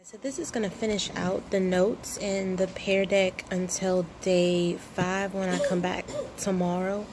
So this is going to finish out the notes in the pair deck until day 5 when I come back tomorrow.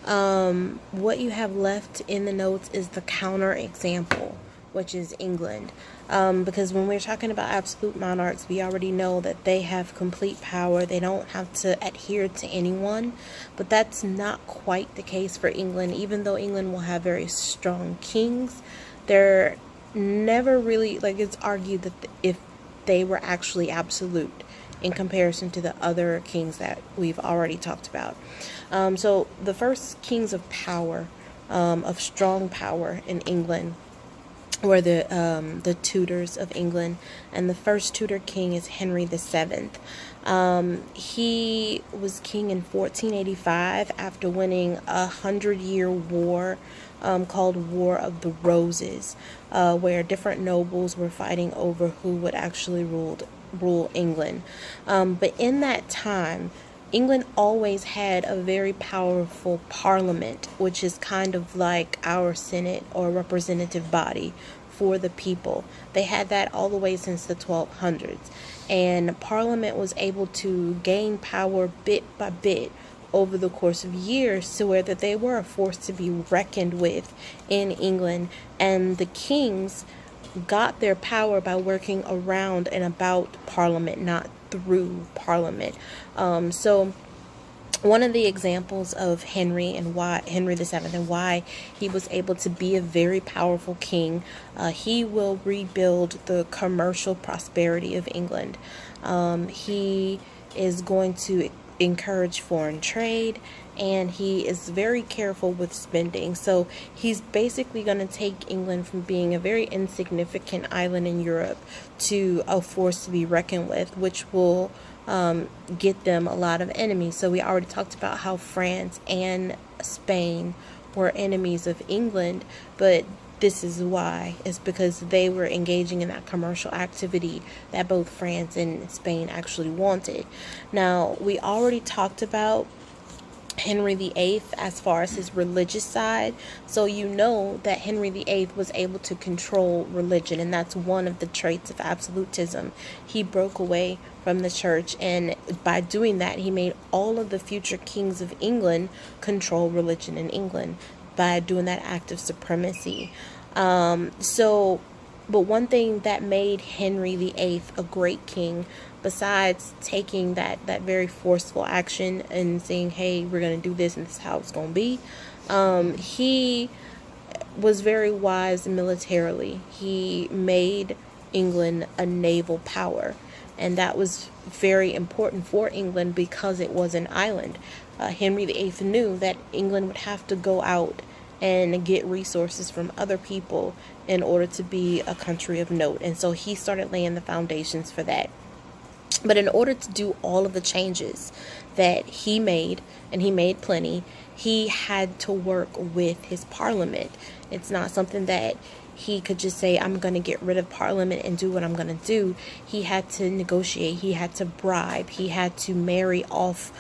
What you have left in the notes is the counter example, which is England. Because when we're talking about absolute monarchs, we already know that they have complete power. They don't have to adhere to anyone. But that's not quite the case for England. Even though England will have very strong kings, they're never really, like, it's argued that if they were actually absolute in comparison to the other kings that we've already talked about. So the first kings of power, of strong power in England, were the Tudors of England, and the first Tudor king is Henry VII. He was king in 1485 after winning a 100-year war called War of the Roses, where different nobles were fighting over who would actually rule England. But in that time, England always had a very powerful parliament, which is kind of like our Senate or representative body for the people. They had that all the way since the 1200s. And Parliament was able to gain power bit by bit over the course of years to where that they were a force to be reckoned with in England. And the kings got their power by working around and about Parliament, not through Parliament. So one of the examples of Henry VII and why he was able to be a very powerful king, he will rebuild the commercial prosperity of England. He is going to encourage foreign trade, and he is very careful with spending. So he's basically going to take England from being a very insignificant island in Europe to a force to be reckoned with, which will get them a lot of enemies. So we already talked about how France and Spain were enemies of England, but this is why. It's because they were engaging in that commercial activity that both France and Spain actually wanted. Now, we already talked about Henry VIII as far as his religious side, so you know that Henry VIII was able to control religion, and that's one of the traits of absolutism. He broke away from the church, and by doing that, he made all of the future kings of England control religion in England by doing that act of supremacy. But one thing that made Henry VIII a great king, besides taking that very forceful action and saying, hey, we're going to do this and this is how it's going to be, he was very wise militarily. He made England a naval power, and that was very important for England because it was an island. Henry VIII knew that England would have to go out and get resources from other people in order to be a country of note. And so he started laying the foundations for that. But in order to do all of the changes that he made, and he made plenty, he had to work with his parliament. It's not something that he could just say, I'm going to get rid of Parliament and do what I'm going to do. He had to negotiate. He had to bribe. He had to marry off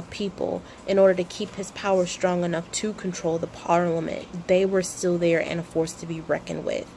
people in order to keep his power strong enough to control the Parliament. They were still there and a force to be reckoned with.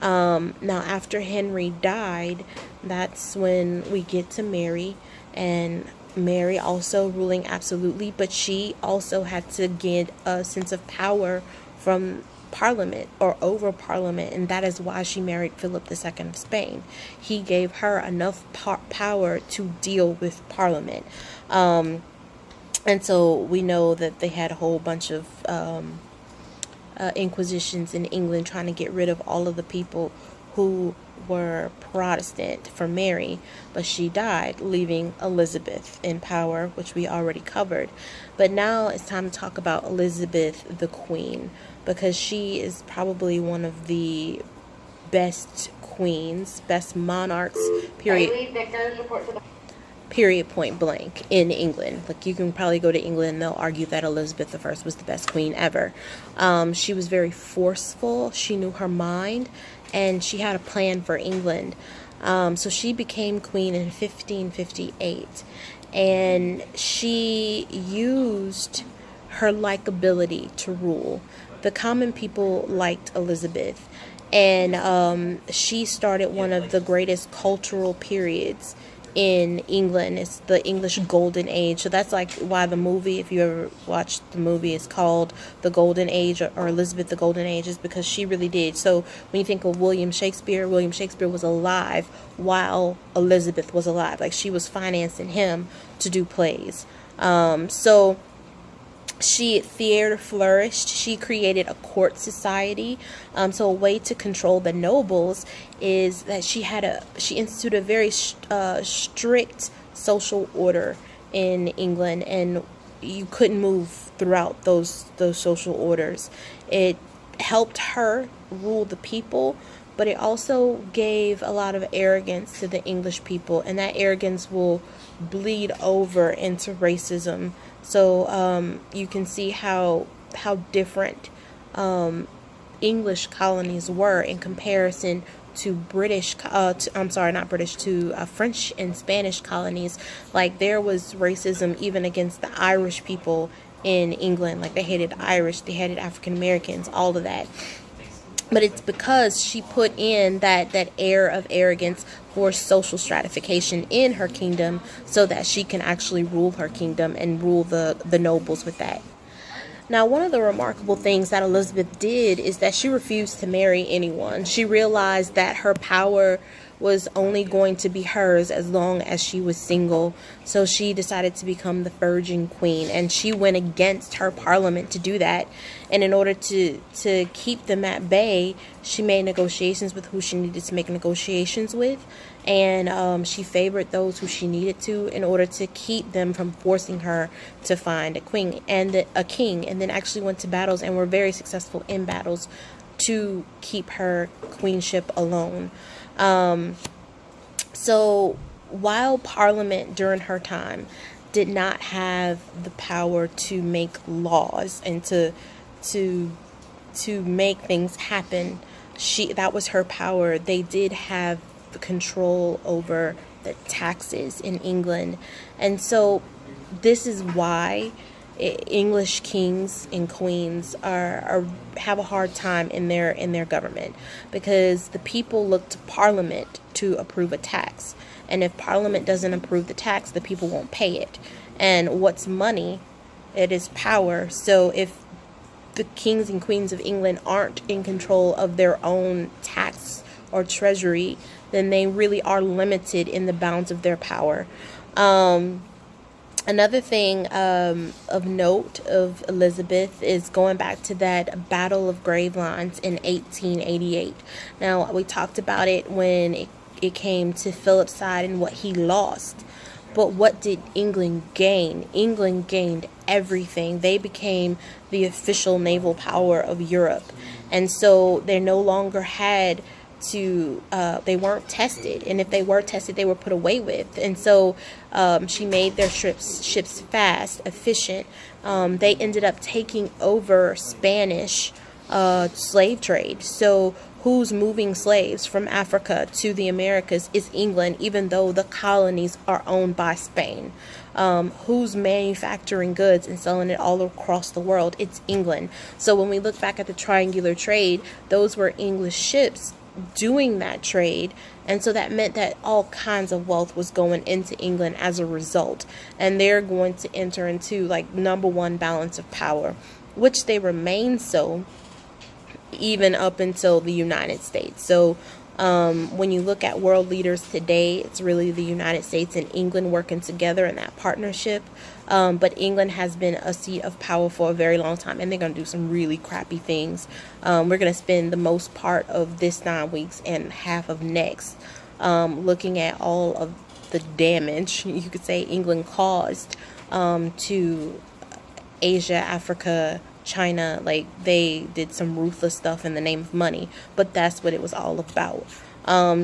Now, after Henry died, that's when we get to Mary, and Mary also ruling absolutely, but she also had to get a sense of power from Parliament or over Parliament, and that is why she married Philip II of Spain. He gave her enough power to deal with Parliament. And so we know that they had a whole bunch of inquisitions in England trying to get rid of all of the people who were Protestant for Mary, but she died, leaving Elizabeth in power, which we already covered. But now it's time to talk about Elizabeth the Queen, because she is probably one of the best queens, best monarchs, period, point blank, in England. Like, you can probably go to England and they'll argue that Elizabeth I was the best queen ever. She was very forceful. She knew her mind, and she had a plan for England. So she became queen in 1558, and she used her likability to rule. The common people liked Elizabeth, and she started one of the greatest cultural periods in England. It's the English Golden Age. So that's like why the movie, if you ever watched the movie, is called The Golden Age, or Elizabeth the Golden Age, is because she really did. So when you think of William Shakespeare was alive while Elizabeth was alive. Like, she was financing him to do plays. So theater flourished. She created a court society. So a way to control the nobles is that she instituted a very strict social order in England, and you couldn't move throughout those social orders. It helped her rule the people, but it also gave a lot of arrogance to the English people, and that arrogance will bleed over into racism. So you can see how different English colonies were in comparison to French and Spanish colonies. Like, there was racism even against the Irish people in England. Like, they hated Irish, they hated African Americans, all of that. But it's because she put in that air of arrogance for social stratification in her kingdom, so that she can actually rule her kingdom and rule the nobles with that. Now, one of the remarkable things that Elizabeth did is that she refused to marry anyone. She realized that her power was only going to be hers as long as she was single. So she decided to become the Virgin Queen, and she went against her parliament to do that. And in order to keep them at bay, she made negotiations with who she needed to make negotiations with, and she favored those who she needed to in order to keep them from forcing her to find a queen and a king, and then actually went to battles and were very successful in battles to keep her queenship alone. So while Parliament during her time did not have the power to make laws and to make things happen, that was her power. They did have the control over the taxes in England, and so this is why English kings and queens have a hard time in their government, because the people look to Parliament to approve a tax, and if Parliament doesn't approve the tax, the people won't pay it. And what's money? It is power. So if the kings and queens of England aren't in control of their own tax or treasury, then they really are limited in the bounds of their power. Another thing of note of Elizabeth is going back to that Battle of Gravelines in 1888. Now, we talked about it when it came to Philip's side and what he lost. But what did England gain? England gained everything. They became the official naval power of Europe. And so they no longer had they weren't tested, and if they were tested, they were put away with. And so she made their ships fast, efficient. They ended up taking over Spanish slave trade. So who's moving slaves from Africa to the Americas is England, even though the colonies are owned by Spain. Who's manufacturing goods and selling it all across the world? It's England. So when we look back at the triangular trade, those were English ships doing that trade, and so that meant that all kinds of wealth was going into England as a result, and they're going to enter into like #1 balance of power, which they remain so even up until the United States. So when you look at world leaders today, it's really the United States and England working together in that partnership. But England has been a seat of power for a very long time, and they're going to do some really crappy things. We're going to spend the most part of this 9 weeks and half of next looking at all of the damage, you could say, England caused to Asia, Africa, China. Like, they did some ruthless stuff in the name of money, but that's what it was all about.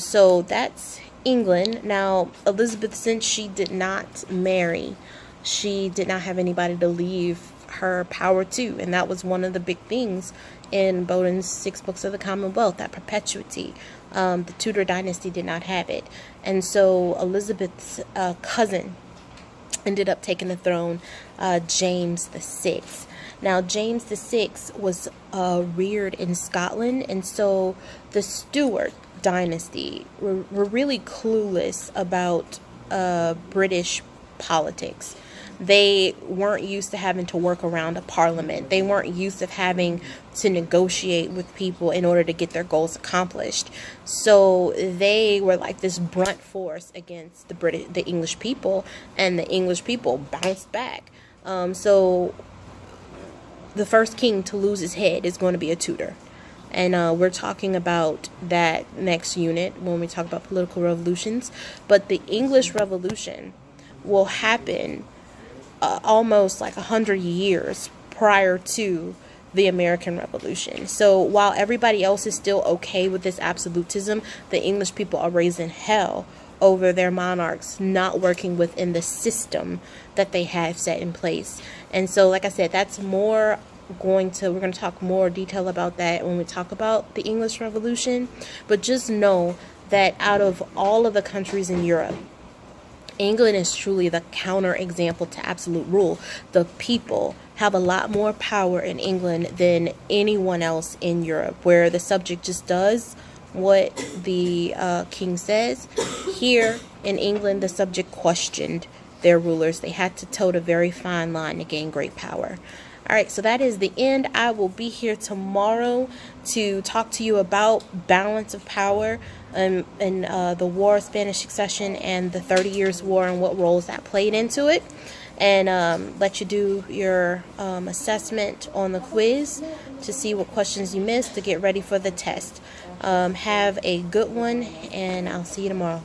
So that's England. Now, Elizabeth, since she did not marry, she did not have anybody to leave her power to, and that was one of the big things in Bowden's 6 Books of the Commonwealth, that perpetuity. The Tudor dynasty did not have it, and so Elizabeth's cousin ended up taking the throne, James VI. Now, James the Sixth was reared in Scotland, and so the Stuart dynasty were really clueless about British politics. They weren't used to having to work around a parliament. They weren't used to having to negotiate with people in order to get their goals accomplished. So they were like this brunt force against the English people, and the English people bounced back. So the first king to lose his head is going to be a Tudor. And we're talking about that next unit when we talk about political revolutions. But the English Revolution will happen almost like 100 years prior to the American Revolution. So while everybody else is still okay with this absolutism, the English people are raising hell over their monarchs not working within the system that they have set in place. And so, like I said, that's more we're going to talk more detail about that when we talk about the English Revolution. But just know that out of all of the countries in Europe, England is truly the counter example to absolute rule. The people have a lot more power in England than anyone else in Europe, where the subject just does what the king says. Here in England, the subject questioned their rulers. They had to tote a very fine line to gain great power. All right, so that is the end. I will be here tomorrow to talk to you about balance of power and the War of Spanish Succession and the 30 Years' War and what roles that played into it, and let you do your assessment on the quiz to see what questions you missed to get ready for the test. Have a good one, and I'll see you tomorrow.